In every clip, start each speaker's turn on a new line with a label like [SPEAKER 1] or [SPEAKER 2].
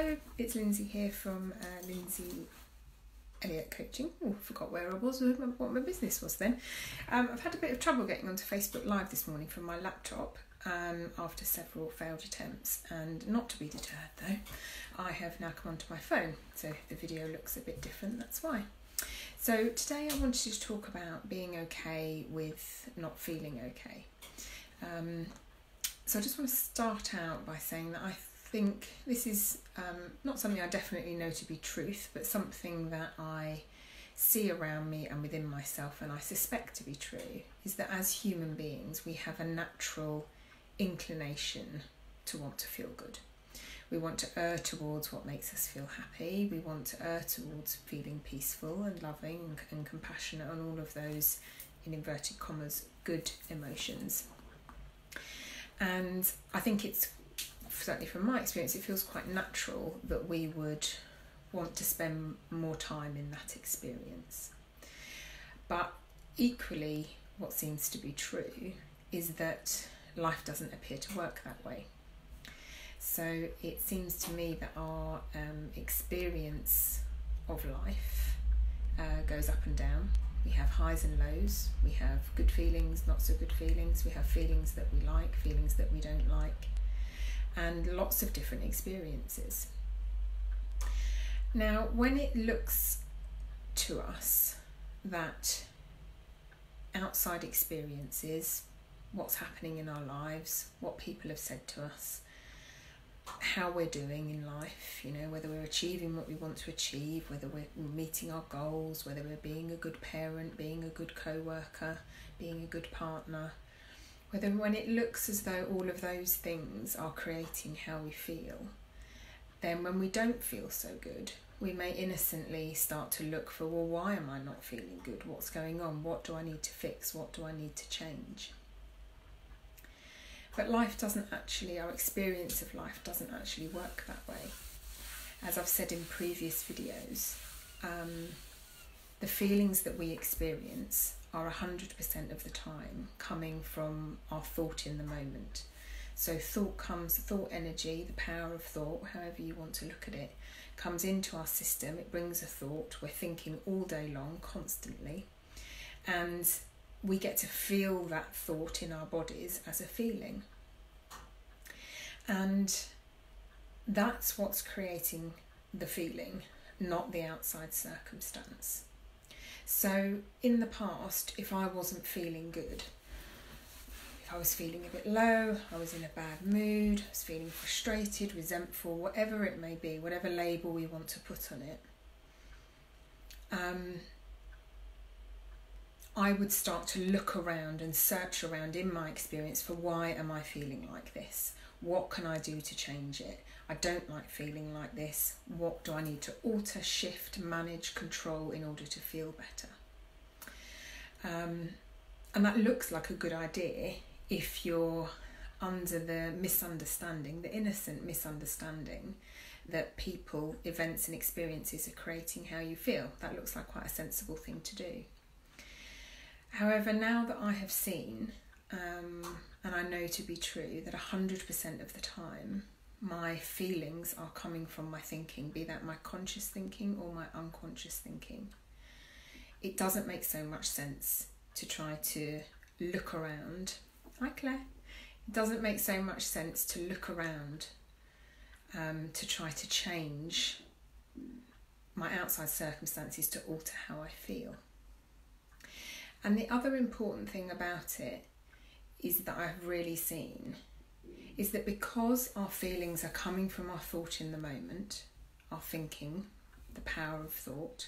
[SPEAKER 1] Hello, it's Lindsay here from Lindsay Elliott Coaching. Oh, I forgot where I was, what my business was then. I've had a bit of trouble getting onto Facebook Live this morning from my laptop after several failed attempts, and not to be deterred though, I have now come onto my phone, so if the video looks a bit different, that's why. So today I wanted to talk about being okay with not feeling okay. So I just want to start out by saying that I think this is not something I definitely know to be truth, but something that I see around me and within myself, and I suspect to be true, is that as human beings we have a natural inclination to want to feel good. We want to err towards what makes us feel happy. We want to err towards feeling peaceful and loving and compassionate, and all of those, in inverted commas, good emotions. And I think it's, certainly from my experience, it feels quite natural that we would want to spend more time in that experience. But equally, what seems to be true is that life doesn't appear to work that way. So it seems to me that our experience of life goes up and down. We have highs and lows. We have good feelings, not so good feelings. We have feelings that we like, feelings that we don't like, and lots of different experiences. Now, when it looks to us that outside experiences, what's happening in our lives, what people have said to us, how we're doing in life, you know, whether we're achieving what we want to achieve, whether we're meeting our goals, whether we're being a good parent, being a good co-worker, being a good partner, whether when it looks as though all of those things are creating how we feel, then when we don't feel so good, we may innocently start to look for, well, why am I not feeling good? What's going on? What do I need to fix? What do I need to change? But life doesn't actually, our experience of life doesn't actually work that way. As I've said in previous videos, the feelings that we experience are 100% of the time coming from our thought in the moment. So thought energy, the power of thought, however you want to look at it, comes into our system. It brings a thought. We're thinking all day long, constantly, and we get to feel that thought in our bodies as a feeling. And that's what's creating the feeling, not the outside circumstance. So in the past, if I wasn't feeling good, if I was feeling a bit low, I was in a bad mood, I was feeling frustrated, resentful, whatever it may be, whatever label we want to put on it, I would start to look around and search around in my experience for, why am I feeling like this? What can I do to change it? I don't like feeling like this. What do I need to alter, shift, manage, control in order to feel better? And that looks like a good idea if you're under the misunderstanding, the innocent misunderstanding, that people, events and experiences are creating how you feel. That looks like quite a sensible thing to do. However, now that I have seen, and I know to be true, that 100% of the time my feelings are coming from my thinking, be that my conscious thinking or my unconscious thinking, it doesn't make so much sense to try to look around. Hi Claire. It doesn't make so much sense to look around to try to change my outside circumstances to alter how I feel. And the other important thing about it is that I've really seen is that because our feelings are coming from our thought in the moment, our thinking, the power of thought,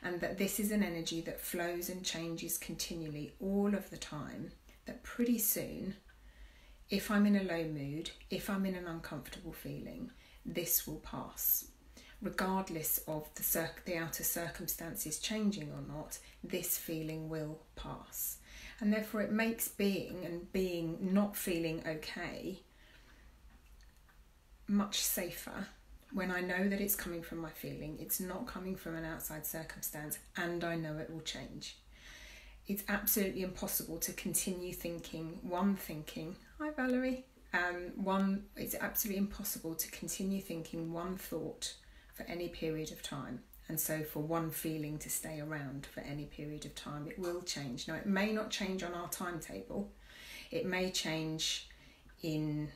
[SPEAKER 1] and that this is an energy that flows and changes continually all of the time, that pretty soon, if I'm in a low mood, if I'm in an uncomfortable feeling, this will pass. Regardless of the outer circumstances changing or not, this feeling will pass. And therefore it makes being not feeling okay much safer when I know that it's coming from my feeling, it's not coming from an outside circumstance, and I know it will change. It's absolutely impossible to continue thinking, hi Valerie, It's absolutely impossible to continue thinking one thought for any period of time. And so for one feeling to stay around for any period of time, it will change. Now, it may not change on our timetable. It may change in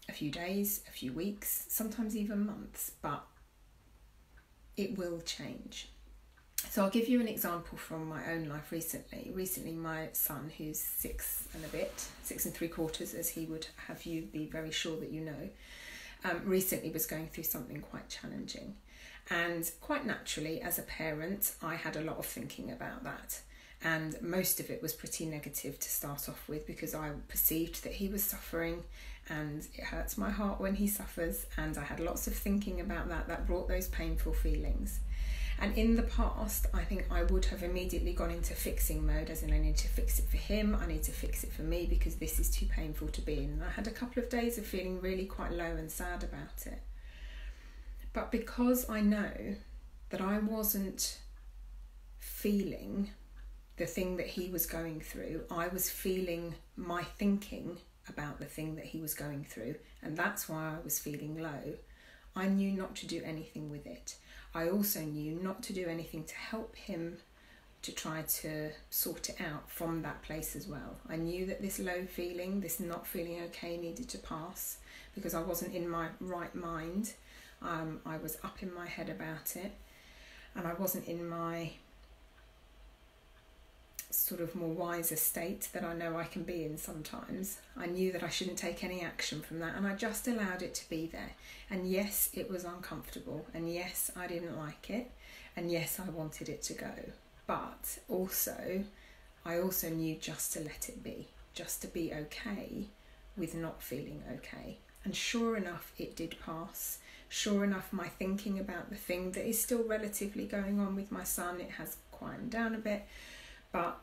[SPEAKER 1] a few days, a few weeks, sometimes even months, but it will change. So I'll give you an example from my own life recently. Recently, my son, who's 6 and 3/4, as he would have you be very sure that you know, recently was going through something quite challenging. And quite naturally, as a parent, I had a lot of thinking about that. And most of it was pretty negative to start off with, because I perceived that he was suffering, and it hurts my heart when he suffers. And I had lots of thinking about that brought those painful feelings. And in the past, I think I would have immediately gone into fixing mode, as in I need to fix it for him, I need to fix it for me, because this is too painful to be in. And I had a couple of days of feeling really quite low and sad about it. But because I know that I wasn't feeling the thing that he was going through, I was feeling my thinking about the thing that he was going through, and that's why I was feeling low. I knew not to do anything with it. I also knew not to do anything to help him to try to sort it out from that place as well. I knew that this low feeling, this not feeling okay, needed to pass, because I wasn't in my right mind. I was up in my head about it, and I wasn't in my sort of more wiser state that I know I can be in sometimes. I knew that I shouldn't take any action from that, and I just allowed it to be there. And yes, it was uncomfortable, and yes, I didn't like it, and yes, I wanted it to go. But also, I also knew just to let it be, just to be okay with not feeling okay. And sure enough, it did pass. Sure enough, my thinking about the thing that is still relatively going on with my son, it has quietened down a bit, but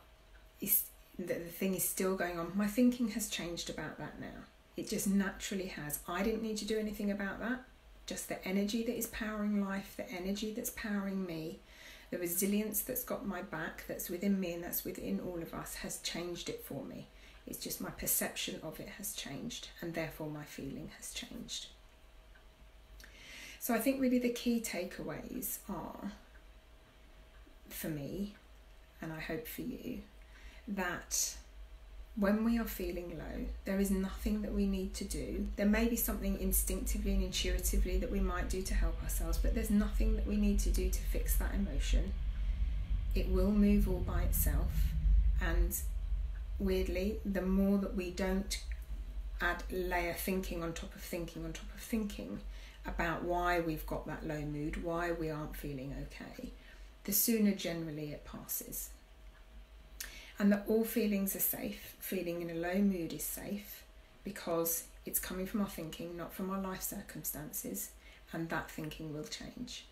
[SPEAKER 1] the thing is still going on. My thinking has changed about that now. It just naturally has. I didn't need to do anything about that. Just the energy that is powering life, the energy that's powering me, the resilience that's got my back, that's within me and that's within all of us, has changed it for me. It's just my perception of it has changed, and therefore my feeling has changed. So I think really the key takeaways are, for me, and I hope for you, that when we are feeling low, there is nothing that we need to do. There may be something instinctively and intuitively that we might do to help ourselves, but there's nothing that we need to do to fix that emotion. It will move all by itself, and weirdly, the more that we don't layer thinking on top of thinking on top of thinking about why we've got that low mood, why we aren't feeling okay, the sooner generally it passes. And that all feelings are safe. Feeling in a low mood is safe because it's coming from our thinking, not from our life circumstances, and that thinking will change.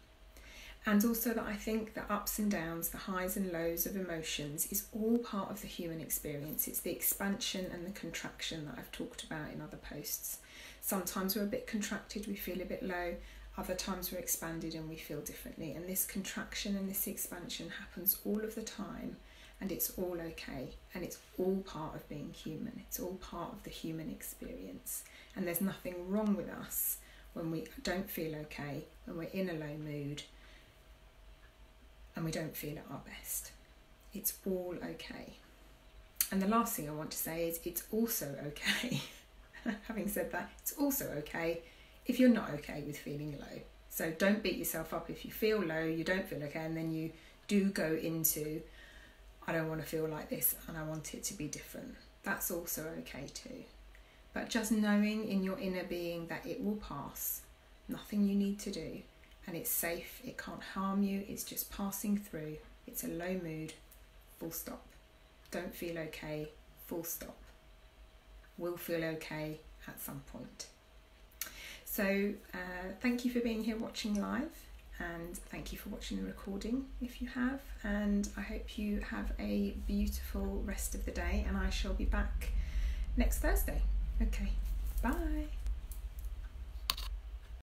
[SPEAKER 1] And also that I think the ups and downs, the highs and lows of emotions is all part of the human experience. It's the expansion and the contraction that I've talked about in other posts. Sometimes we're a bit contracted, we feel a bit low. Other times we're expanded and we feel differently. And this contraction and this expansion happens all of the time, and it's all okay. And it's all part of being human. It's all part of the human experience. And there's nothing wrong with us when we don't feel okay, when we're in a low mood, and we don't feel at our best. It's all okay. And the last thing I want to say is it's also okay, having said that, it's also okay if you're not okay with feeling low. So don't beat yourself up if you feel low, you don't feel okay, and then you do go into, I don't want to feel like this and I want it to be different. That's also okay too. But just knowing in your inner being that it will pass, nothing you need to do, and it's safe, it can't harm you, it's just passing through, it's a low mood, full stop. Don't feel okay, full stop. Will feel okay at some point. So thank you for being here watching live, and thank you for watching the recording if you have, and I hope you have a beautiful rest of the day, and I shall be back next Thursday. Okay, bye.